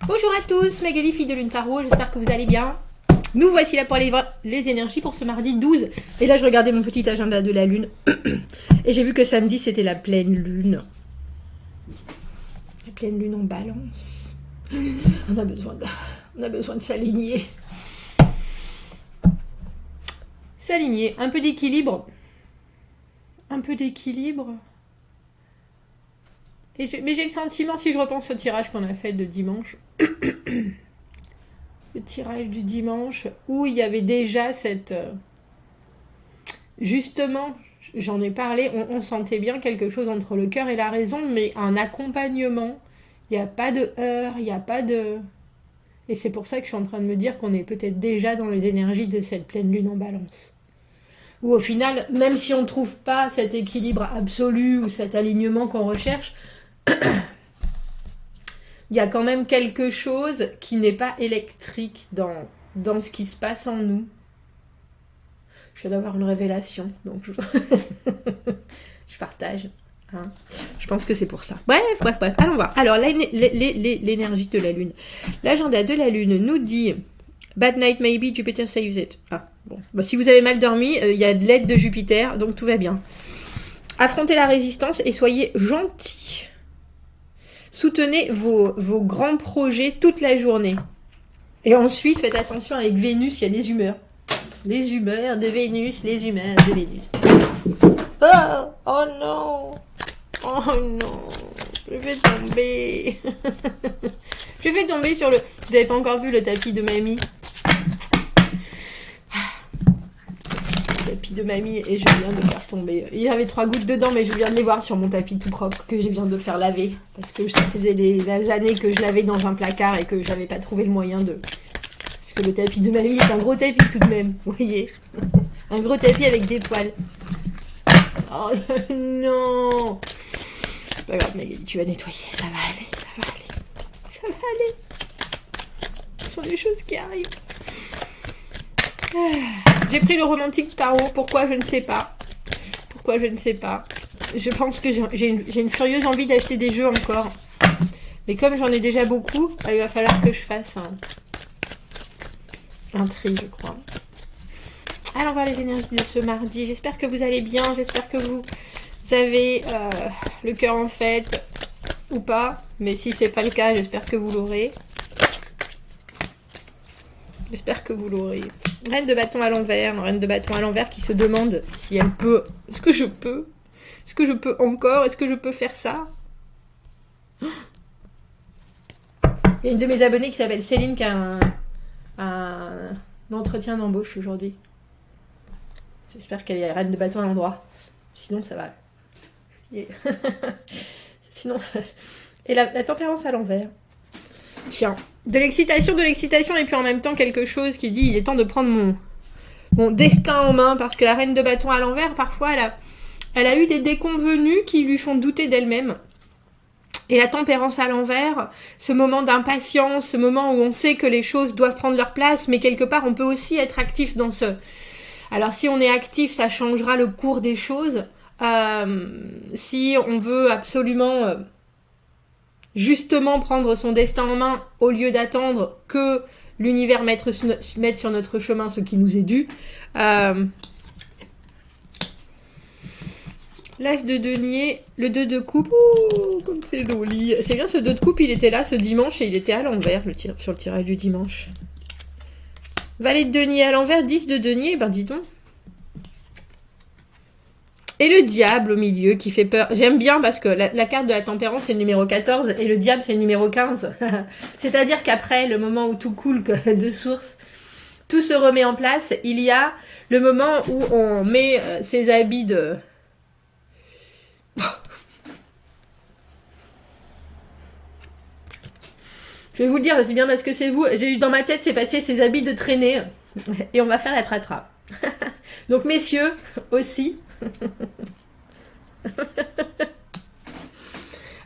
Bonjour à tous, Magali, fille de Lune Tarot, j'espère que vous allez bien. Nous voici là pour les énergies pour ce mardi 12. Et là, je regardais mon petit agenda de la Lune. Et j'ai vu que samedi, c'était la pleine Lune. La pleine Lune en Balance. On a besoin de s'aligner. S'aligner, un peu d'équilibre. Un peu d'équilibre. Mais j'ai le sentiment, si je repense au tirage qu'on a fait de dimanche, le tirage du dimanche, où il y avait déjà cette... justement, j'en ai parlé, on sentait bien quelque chose entre le cœur et la raison, mais un accompagnement. Il n'y a pas de heurts, il n'y a pas de... Et c'est pour ça que je suis en train de me dire qu'on est peut-être déjà dans les énergies de cette pleine lune en balance. Où au final, même si on ne trouve pas cet équilibre absolu ou cet alignement qu'on recherche, il y a quand même quelque chose qui n'est pas électrique dans ce qui se passe en nous. Je viens d'avoir une révélation, donc je partage. Hein. Je pense que c'est pour ça. Bref. Allons voir. Alors, l'énergie de la Lune. L'agenda de la Lune nous dit « Bad night maybe, Jupiter saves it ». Ah, bon. Bah, si vous avez mal dormi, il y a de l'aide de Jupiter, donc tout va bien. Affrontez la résistance et soyez gentils. Soutenez vos grands projets toute la journée. Et ensuite, faites attention avec Vénus, il y a des humeurs. Les humeurs de Vénus, les humeurs de Vénus. Oh non! Oh non! Je vais tomber. Je vais tomber sur le... Vous n'avez pas encore vu le tapis de mamie? Tapis de mamie et je viens de faire tomber. Il y avait 3 gouttes dedans, mais je viens de les voir sur mon tapis tout propre que je viens de faire laver. Parce que ça faisait des années que je l'avais dans un placard et que j'avais pas trouvé le moyen de... Parce que le tapis de mamie est un gros tapis tout de même, vous voyez. Un gros tapis avec des poils. Oh non! C'est pas grave, Magali, tu vas nettoyer. Ça va aller, ça va aller. Ça va aller. Ce sont des choses qui arrivent. J'ai pris le romantique tarot. Pourquoi? Je ne sais pas. Pourquoi? Je ne sais pas. Je pense que j'ai une furieuse envie d'acheter des jeux encore. Mais comme j'en ai déjà beaucoup, il va falloir que je fasse un tri, je crois. Allons voir les énergies de ce mardi. J'espère que vous allez bien. J'espère que vous avez le cœur en fête ou pas. Mais si c'est pas le cas, j'espère que vous l'aurez. J'espère que vous l'aurez. Reine de bâton à l'envers. Reine de bâton à l'envers qui se demande si elle peut. Est-ce que je peux? Est-ce que je peux encore? Est-ce que je peux faire ça? Il y a une de mes abonnées qui s'appelle Céline qui a un entretien d'embauche aujourd'hui. J'espère qu'elle est reine de bâton à l'endroit. Sinon, ça va. Sinon... Et la tempérance à l'envers. Tiens, de l'excitation, et puis en même temps quelque chose qui dit il est temps de prendre mon destin en main, parce que la reine de bâton à l'envers, parfois, elle a eu des déconvenues qui lui font douter d'elle-même. Et la tempérance à l'envers, ce moment d'impatience, ce moment où on sait que les choses doivent prendre leur place, mais quelque part, on peut aussi être actif dans ce... Alors, si on est actif, ça changera le cours des choses. Si on veut absolument... justement prendre son destin en main au lieu d'attendre que l'univers mette sur notre chemin ce qui nous est dû. L'as de denier, le 2 de coupe. Oh, comme c'est joli. C'est bien, ce 2 de coupe, il était là ce dimanche et il était à l'envers sur le tirage du dimanche. Valet de denier à l'envers, 10 de denier, ben dis donc. Et le diable au milieu qui fait peur. J'aime bien parce que la carte de la tempérance c'est le numéro 14 et le diable c'est le numéro 15. C'est-à-dire qu'après le moment où tout coule de source, tout se remet en place, il y a le moment où on met ses habits de... Je vais vous le dire, c'est bien parce que c'est vous. J'ai eu dans ma tête, c'est passé ses habits de traînée. Et on va faire la tratra. Donc messieurs, aussi...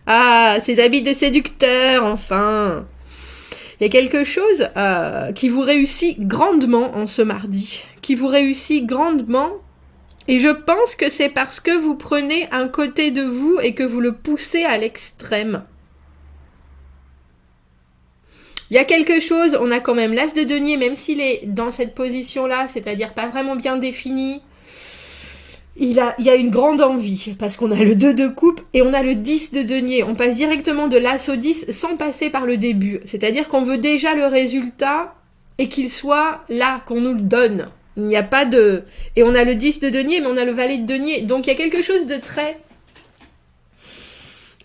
Ah, ces habits de séducteur, enfin. Il y a quelque chose qui vous réussit grandement en ce mardi. Qui vous réussit grandement. Et je pense que c'est parce que vous prenez un côté de vous et que vous le poussez à l'extrême. Il y a quelque chose, on a quand même l'as de denier, même s'il est dans cette position-là, c'est-à-dire pas vraiment bien défini. Il y a une grande envie, parce qu'on a le 2 de coupe et on a le 10 de denier. On passe directement de l'as au 10 sans passer par le début. C'est-à-dire qu'on veut déjà le résultat et qu'il soit là, qu'on nous le donne. Il n'y a pas de... Et on a le 10 de denier, mais on a le valet de denier. Donc il y a quelque chose de très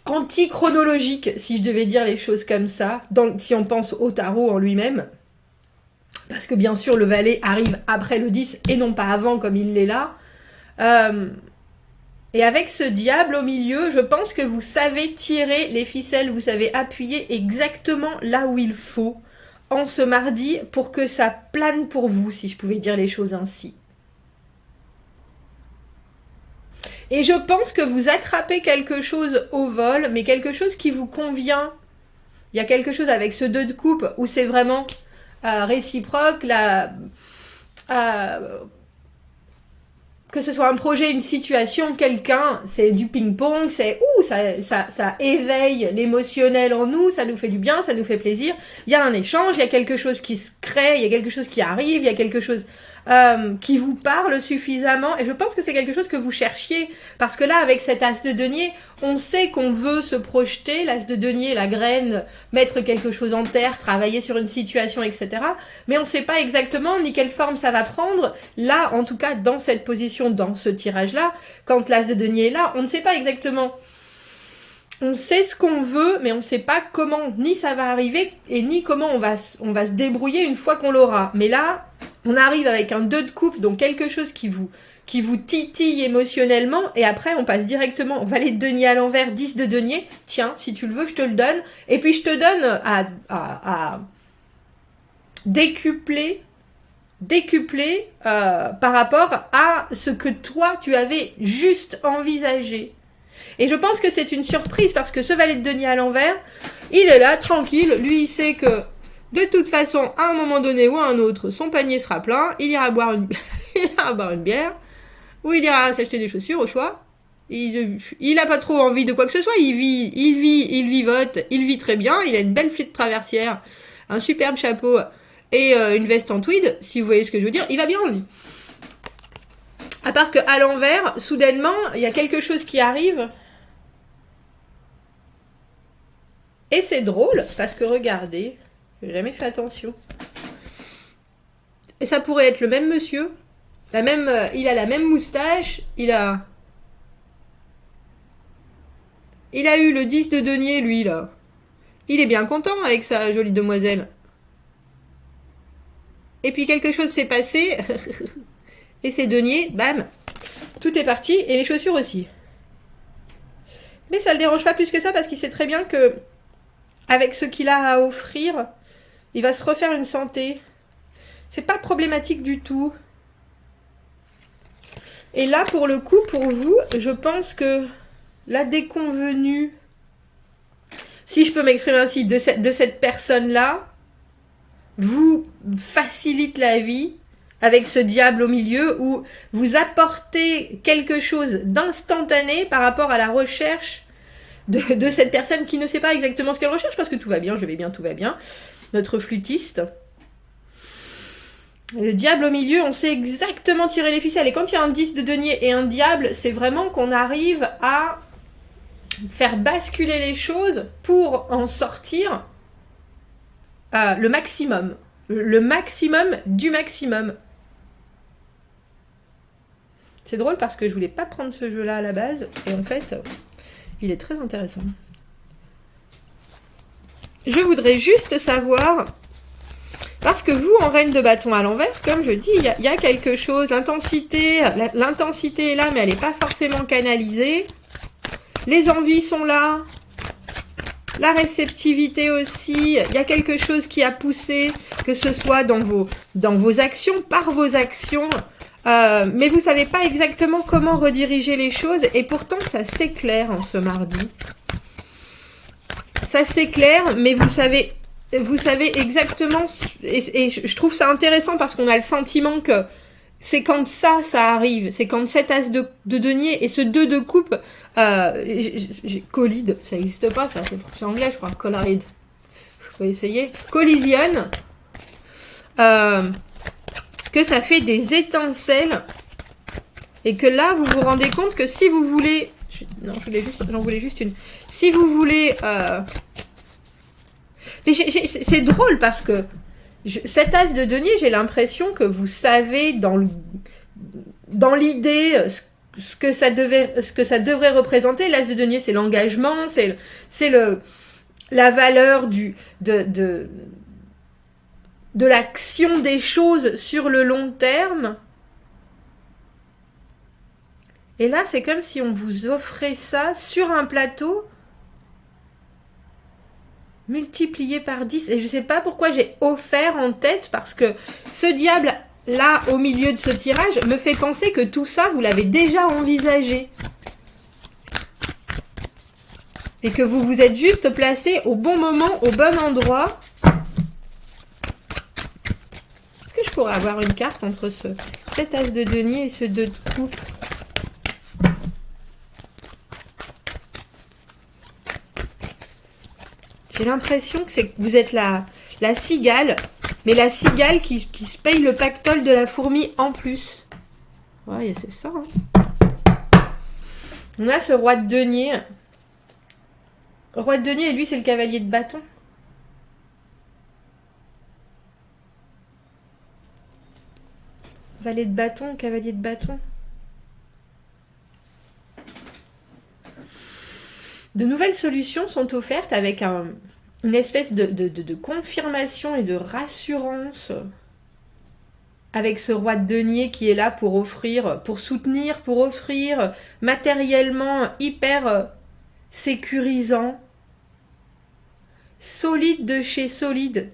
anti-chronologique, si je devais dire les choses comme ça, si on pense au tarot en lui-même. Parce que bien sûr, le valet arrive après le 10 et non pas avant comme il l'est là. Et avec ce diable au milieu, je pense que vous savez tirer les ficelles, vous savez appuyer exactement là où il faut en ce mardi pour que ça plane pour vous, si je pouvais dire les choses ainsi. Et je pense que vous attrapez quelque chose au vol, mais quelque chose qui vous convient. Il y a quelque chose avec ce 2 de coupe où c'est vraiment réciproque, que ce soit un projet, une situation, quelqu'un, c'est du ping-pong, c'est ça éveille l'émotionnel en nous, ça nous fait du bien, ça nous fait plaisir. Il y a un échange, il y a quelque chose qui se crée, il y a quelque chose qui arrive, il y a quelque chose qui vous parle suffisamment. Et je pense que c'est quelque chose que vous cherchiez. Parce que là, avec cet as de denier, on sait qu'on veut se projeter, l'as de denier, la graine, mettre quelque chose en terre, travailler sur une situation, etc. Mais on ne sait pas exactement ni quelle forme ça va prendre. Là, en tout cas, dans cette position, dans ce tirage-là, quand l'as de denier est là, on ne sait pas exactement. On sait ce qu'on veut, mais on ne sait pas comment, ni ça va arriver, et ni comment on va se débrouiller une fois qu'on l'aura. Mais là, on arrive avec un 2 de coupe, donc quelque chose qui vous titille émotionnellement, et après on passe directement au valet de denier à l'envers, 10 de denier. Tiens, si tu le veux, je te le donne. Et puis je te donne à décupler par rapport à ce que toi, tu avais juste envisagé. Et je pense que c'est une surprise parce que ce valet de denier à l'envers, il est là, tranquille. Lui, il sait que de toute façon, à un moment donné ou à un autre, son panier sera plein. Il ira boire une bière ou il ira s'acheter des chaussures au choix. Il n'a pas trop envie de quoi que ce soit. Il vivote, il vit très bien. Il a une belle flûte traversière, un superbe chapeau et une veste en tweed, si vous voyez ce que je veux dire. Il va bien, lui. À part qu'à l'envers, soudainement, il y a quelque chose qui arrive. Et c'est drôle, parce que regardez, j'ai jamais fait attention. Et ça pourrait être le même monsieur. Il a la même moustache. Il a eu le 10 de denier, lui, là. Il est bien content avec sa jolie demoiselle. Et puis quelque chose s'est passé. Et ses deniers, bam, tout est parti. Et les chaussures aussi. Mais ça le dérange pas plus que ça, parce qu'il sait très bien que avec ce qu'il a à offrir, il va se refaire une santé. C'est pas problématique du tout. Et là, pour le coup, pour vous, je pense que la déconvenue, si je peux m'exprimer ainsi, de cette personne-là, vous facilite la vie avec ce diable au milieu où vous apportez quelque chose d'instantané par rapport à la recherche de cette personne qui ne sait pas exactement ce qu'elle recherche, parce que tout va bien, je vais bien, tout va bien. Notre flûtiste. Le diable au milieu, on sait exactement tirer les ficelles. Et quand il y a un 10 de denier et un diable, c'est vraiment qu'on arrive à faire basculer les choses pour en sortir le maximum. Le maximum du maximum. C'est drôle parce que je voulais pas prendre ce jeu-là à la base. Et en fait, il est très intéressant. Je voudrais juste savoir... Parce que vous, en reine de bâton à l'envers, comme je dis, il y a quelque chose, l'intensité est là, mais elle n'est pas forcément canalisée. Les envies sont là. La réceptivité aussi. Il y a quelque chose qui a poussé, que ce soit dans vos actions, par vos actions. Mais vous ne savez pas exactement comment rediriger les choses. Et pourtant, ça s'éclaire en ce mardi. Ça s'éclaire, mais vous savez exactement, et je trouve ça intéressant parce qu'on a le sentiment que c'est quand ça arrive, c'est quand cet as de denier et ce 2 de coupe, collide, ça n'existe pas, ça, c'est anglais, je crois, collide. faut essayer. Collisionne. Que ça fait des étincelles. Et que là, vous vous rendez compte que si vous voulez... Non, j'en voulais juste une. Si vous voulez... Mais c'est drôle parce que cet as de denier, j'ai l'impression que vous savez dans l'idée ce que ça devrait représenter. L'as de denier, c'est l'engagement, c'est la valeur de l'action des choses sur le long terme. Et là, c'est comme si on vous offrait ça sur un plateau multiplié par 10. Et je ne sais pas pourquoi j'ai offert en tête, parce que ce diable, là, au milieu de ce tirage, me fait penser que tout ça, vous l'avez déjà envisagé. Et que vous vous êtes juste placé au bon moment, au bon endroit. Est-ce que je pourrais avoir une carte entre cet as de denier et ce 2 de coupe? J'ai l'impression que vous êtes la cigale, mais la cigale qui se paye le pactole de la fourmi en plus. Ouais, c'est ça. Hein. On a ce roi de denier. Roi de denier, et lui, c'est le cavalier de bâton. Valet de bâton, cavalier de bâton. De nouvelles solutions sont offertes avec une espèce de confirmation et de rassurance avec ce roi de denier qui est là pour offrir, pour soutenir, pour offrir matériellement hyper sécurisant, solide de chez solide.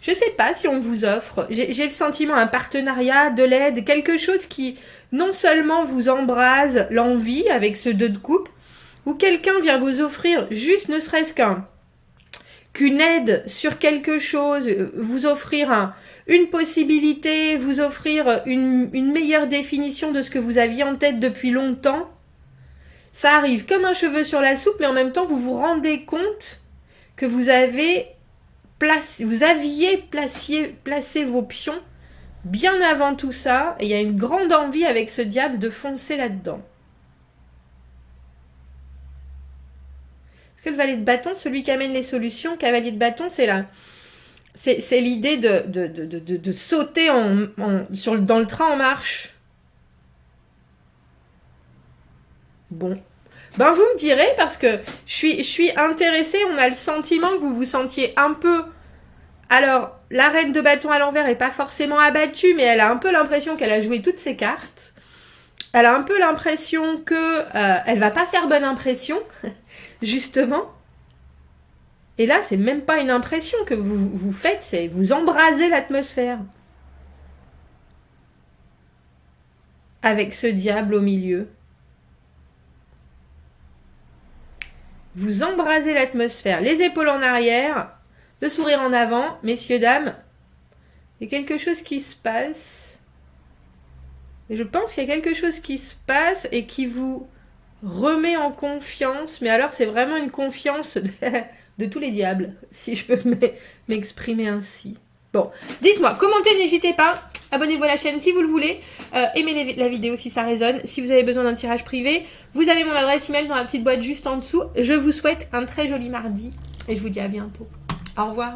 Je ne sais pas si on vous offre, j'ai le sentiment, un partenariat, de l'aide, quelque chose qui non seulement vous embrase l'envie avec ce 2 de coupe, ou quelqu'un vient vous offrir juste ne serait-ce qu'une aide sur quelque chose, vous offrir une possibilité, vous offrir une meilleure définition de ce que vous aviez en tête depuis longtemps. Ça arrive comme un cheveu sur la soupe, mais en même temps, vous vous rendez compte que vous aviez placé vos pions bien avant tout ça, et il y a une grande envie avec ce diable de foncer là-dedans. Parce que le valet de bâton, celui qui amène les solutions, cavalier de bâton, c'est l'idée de sauter dans le train en marche. Bon. Ben vous me direz, parce que je suis intéressée, on a le sentiment que vous vous sentiez un peu... Alors, la reine de bâton à l'envers n'est pas forcément abattue, mais elle a un peu l'impression qu'elle a joué toutes ses cartes. Elle a un peu l'impression que elle va pas faire bonne impression, justement. Et là, c'est même pas une impression que vous faites, c'est vous embrasez l'atmosphère. Avec ce diable au milieu. Vous embrasez l'atmosphère. Les épaules en arrière, le sourire en avant, messieurs, dames. Il y a quelque chose qui se passe. Et je pense qu'il y a quelque chose qui se passe et qui vous remet en confiance. Mais alors, c'est vraiment une confiance de tous les diables, si je peux m'exprimer ainsi. Bon, dites-moi, commentez, n'hésitez pas. Abonnez-vous à la chaîne si vous le voulez. Aimez la vidéo si ça résonne. Si vous avez besoin d'un tirage privé, vous avez mon adresse email dans la petite boîte juste en dessous. Je vous souhaite un très joli mardi et je vous dis à bientôt. Au revoir.